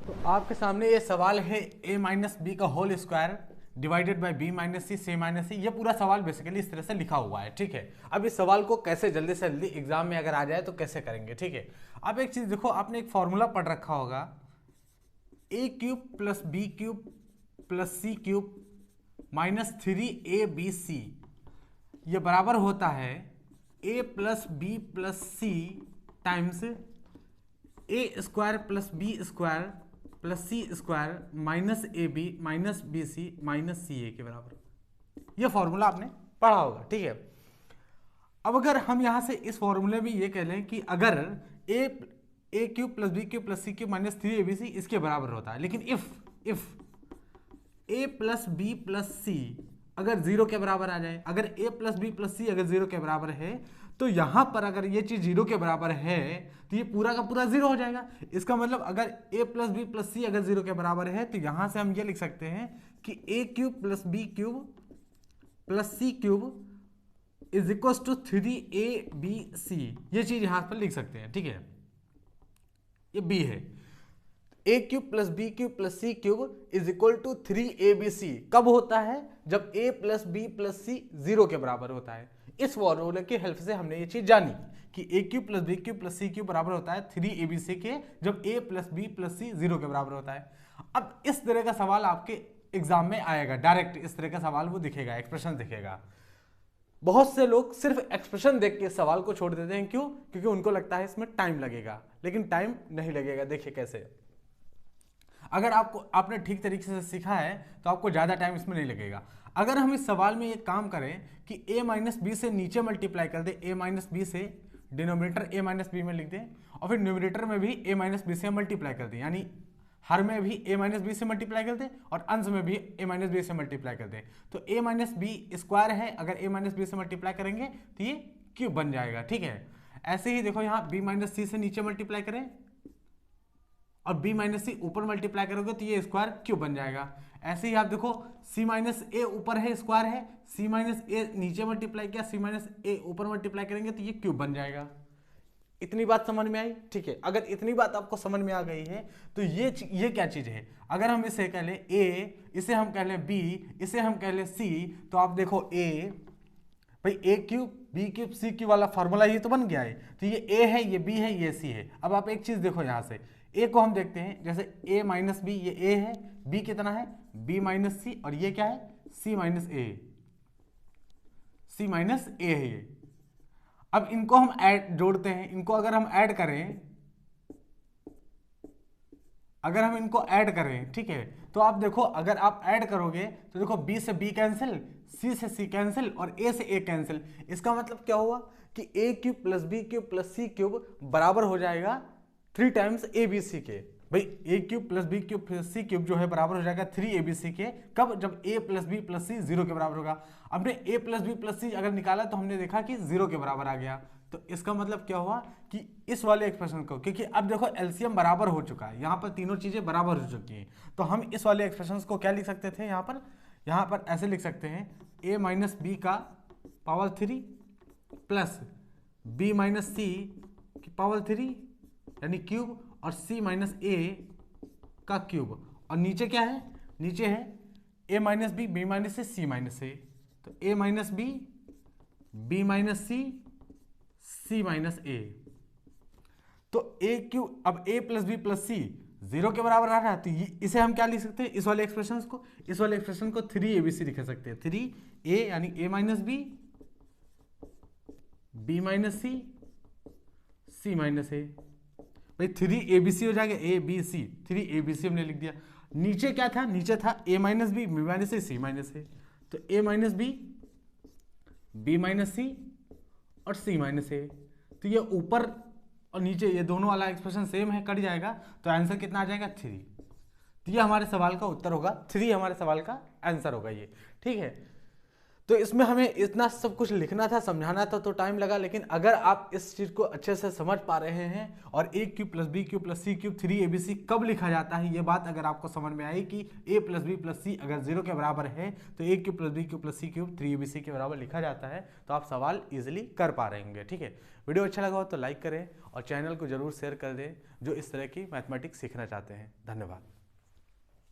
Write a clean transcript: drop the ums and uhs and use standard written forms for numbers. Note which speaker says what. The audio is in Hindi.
Speaker 1: तो आपके सामने ये सवाल है a माइनस बी का whole square divided by B minus C minus C. ये पूरा सवाल बेसिकली इस तरह से लिखा हुआ है, ठीक है। अब इस सवाल को कैसे जल्दी से जल्दी एग्जाम में अगर आ जाए तो कैसे करेंगे, ठीक है। अब एक चीज देखो, आपने एक फॉर्मूला पढ़ रखा होगा, A cube plus B cube plus C cube minus 3ab ये बराबर होता है a plus B plus C times A square plus B square plus C square minus A B minus B C minus C A के बराबर। यह फॉर्मूला आपने पढ़ा होगा, ठीक है। अब अगर हम यहां से इस फॉर्मूले में ये कह लें कि अगर A cube plus B cube plus C cube minus 3ab इसके बराबर होता है, लेकिन if A plus B plus C अगर जीरो के बराबर आ जाए, अगर A plus B plus C अगर जीरो के बराबर है, तो यहां पर अगर ये चीज जीरो के बराबर है तो ये पूरा का पूरा जीरो हो जाएगा। इसका मतलब अगर A plus B plus C अगर जीरो के बराबर है तो यहां से हम ये लिख सकते हैं कि A cube plus B cube plus C cube is equal to 3ab ये चीज यहां पर लिख सकते हैं, ठीक है। ये बी है, A cube plus B cube plus C cube is equal to 3abc कब होता है? जब a plus B plus C zero के बराबर होता है। इस फॉर्मूले की हेल्प से हमने ये चीज जानी कि A cube plus B cube plus C cube बराबर होता है 3abc के, जब a plus B plus C zero के बराबर होता है। अब इस तरह का सवाल आपके एग्जाम में आएगा, डायरेक्ट इस तरह का सवाल वो दिखेगा, एक्सप्रेशन दिखेगा। बहुत से लोग सिर्फ एक्सप्रेशन देख के सवाल को छोड़ देते हैं, क्यों? क्योंकि उनको लगता है इसमें टाइम लगेगा, लेकिन टाइम नहीं लगेगा। देखिए कैसे, अगर आपने ठीक तरीके से सीखा है तो आपको ज़्यादा टाइम इसमें नहीं लगेगा। अगर हम इस सवाल में एक काम करें कि a माइनस बी से नीचे मल्टीप्लाई कर दें, a माइनस बी से डिनोमिनेटर a माइनस बी में लिख दें और फिर न्यूमिनेटर में भी a माइनस बी से मल्टीप्लाई कर दें, यानी हर में भी a माइनस बी से मल्टीप्लाई कर दें और अंश में भी a माइनस बी से मल्टीप्लाई कर दें, तो a माइनस बी स्क्वायर है, अगर a माइनस बी से मल्टीप्लाई करेंगे तो ये क्यूब बन जाएगा, ठीक है। ऐसे ही देखो यहाँ b माइनस सी से नीचे मल्टीप्लाई करें और b माइनस सी ऊपर मल्टीप्लाई करोगे तो ये स्क्वायर क्यूब बन जाएगा। ऐसे ही आप देखो c माइनस ए ऊपर है, स्क्वायर है, c माइनस ए नीचे मल्टीप्लाई किया, c माइनस ए ऊपर मल्टीप्लाई करेंगे तो ये क्यूब बन जाएगा। इतनी बात समझ में आई, ठीक है। अगर इतनी बात आपको समझ में आ गई है तो ये क्या चीज है? अगर हम इसे कह लें a, इसे हम कह लें b, इसे हम कह लें c, तो आप देखो a भाई a cube b cube c cube वाला फॉर्मूला ये तो बन गया है, तो ये a है, ये b है, ये c है। अब आप एक चीज देखो, यहाँ से a को हम देखते हैं, जैसे a माइनस बी, ये a है, b कितना है b माइनस सी, और ये क्या है c minus a, c minus a है ये। अब इनको हम ऐड जोड़ते हैं, इनको अगर हम ऐड करें, अगर हम इनको ऐड करें, ठीक है, तो आप देखो अगर आप ऐड करोगे तो देखो b से b कैंसिल, c से c कैंसिल और a से a कैंसिल। इसका मतलब क्या हुआ कि a cube plus B cube plus C cube बराबर हो जाएगा 3 टाइम्स abc के। भाई a cube plus B cube plus C cube जो है बराबर हो जाएगा 3abc के, कब? जब a plus B plus C zero के बराबर होगा। हमने a plus B plus C अगर निकाला तो हमने देखा कि जीरो के बराबर आ गया, तो इसका मतलब क्या हुआ कि इस वाले एक्सप्रेशन को, क्योंकि अब देखो एलसीएम बराबर हो चुका है, यहाँ पर तीनों चीजें बराबर हो चुकी हैं, तो हम इस वाले एक्सप्रेशन को क्या लिख सकते थे? यहाँ पर ऐसे लिख सकते हैं, a माइनस बी का पावर 3 प्लस b माइनस सी की पावर 3 यानी क्यूब, और c माइनस ए का क्यूब, और नीचे क्या है? नीचे है a minus B, b minus से c माइनस ए, तो a minus B, b minus C, c minus A. तो a क्यूब, अब a plus B plus C zero के बराबर आ रहा है, तो इसे हम क्या लिख सकते हैं? इस वाले एक्सप्रेशन को 3abc लिख सकते हैं। 3a यानी a minus B, b minus C, c minus A. भाई 3abc हो जाएगा, a b c, 3abc हमने लिख दिया। नीचे क्या था? नीचे था a minus B, b minus A, c minus A, तो a minus B, b minus C और c माइनस ए। तो ये ऊपर और नीचे ये दोनों वाला एक्सप्रेशन सेम है, कट जाएगा, तो आंसर कितना आ जाएगा? 3। तो ये हमारे सवाल का उत्तर होगा, 3 हमारे सवाल का आंसर होगा ये, ठीक है। तो इसमें हमें इतना सब कुछ लिखना था, समझाना था, तो टाइम लगा। लेकिन अगर आप इस चीज़ को अच्छे से समझ पा रहे हैं और A cube plus B cube plus C cube 3abc कब लिखा जाता है, ये बात अगर आपको समझ में आई कि a plus B plus C अगर 0 के बराबर है तो A cube plus B cube plus C cube 3abc के बराबर लिखा जाता है, तो आप सवाल ईजिली कर पा रहे होंगे। ठीक है, वीडियो अच्छा लगा हो तो लाइक करें और चैनल को जरूर शेयर कर दें जो इस तरह की मैथमेटिक्स सीखना चाहते हैं। धन्यवाद।